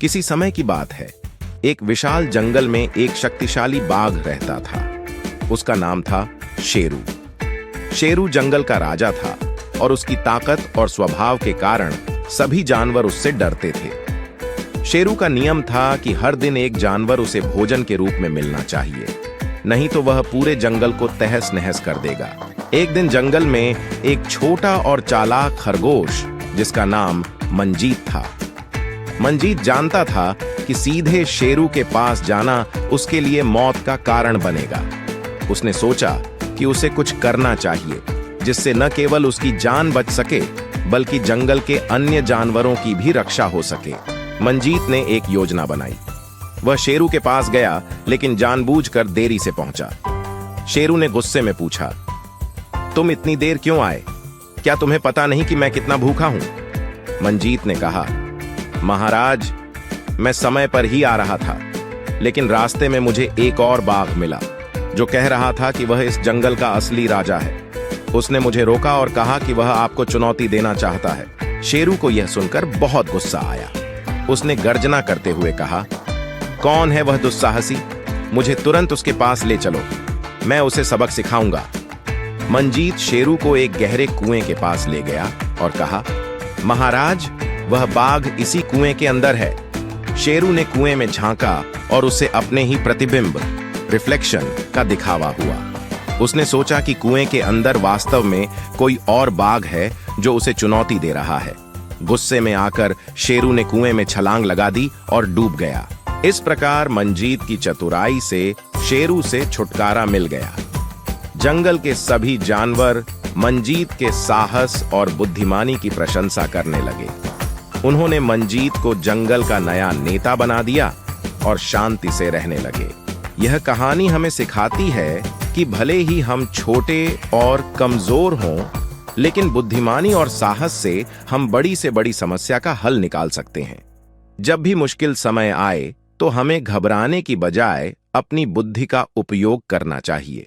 किसी समय की बात है। एक विशाल जंगल में एक शक्तिशाली बाघ रहता था। उसका नाम था शेरू। शेरू जंगल का राजा था और उसकी ताकत और स्वभाव के कारण सभी जानवर उससे डरते थे। शेरू का नियम था कि हर दिन एक जानवर उसे भोजन के रूप में मिलना चाहिए, नहीं तो वह पूरे जंगल को तहस नहस कर देगा। एक दिन जंगल में एक छोटा और चालाक खरगोश जिसका नाम मंजीत था। मंजीत जानता था कि सीधे शेरू के पास जाना उसके लिए मौत का कारण बनेगा। उसने सोचा कि उसे कुछ करना चाहिए जिससे न केवल उसकी जान बच सके बल्कि जंगल के अन्य जानवरों की भी रक्षा हो सके। मंजीत ने एक योजना बनाई। वह शेरू के पास गया लेकिन जानबूझकर देरी से पहुंचा। शेरू ने गुस्से में पूछा, तुम इतनी देर क्यों आए? क्या तुम्हें पता नहीं कि मैं कितना भूखा हूं? मंजीत ने कहा, महाराज, मैं समय पर ही आ रहा था, लेकिन रास्ते में मुझे एक और बाघ मिला जो कह रहा था कि वह इस जंगल का असली राजा है। उसने मुझे रोका और कहा कि वह आपको चुनौती देना चाहता है। शेरू को यह सुनकर बहुत गुस्सा आया। उसने गर्जना करते हुए कहा, कौन है वह दुस्साहसी? मुझे तुरंत उसके पास ले चलो, मैं उसे सबक सिखाऊंगा। मंजीत शेरू को एक गहरे कुएं के पास ले गया और कहा, महाराज, वह बाघ इसी कुएं के अंदर है। शेरू ने कुएं में झांका और उसे अपने ही प्रतिबिंब, रिफ्लेक्शन का दिखावा हुआ। उसने सोचा कि कुएं के अंदर वास्तव में कोई और बाघ है जो उसे चुनौती दे रहा है। गुस्से में आकर शेरू ने कुएं में छलांग लगा दी और डूब गया। इस प्रकार मंजीत की चतुराई से शेरू से छुटकारा मिल गया। जंगल के सभी जानवर मंजीत के साहस और बुद्धिमानी की प्रशंसा करने लगे। उन्होंने मंजीत को जंगल का नया नेता बना दिया और शांति से रहने लगे। यह कहानी हमें सिखाती है कि भले ही हम छोटे और कमजोर हों, लेकिन बुद्धिमानी और साहस से हम बड़ी से बड़ी समस्या का हल निकाल सकते हैं। जब भी मुश्किल समय आए तो हमें घबराने की बजाय अपनी बुद्धि का उपयोग करना चाहिए।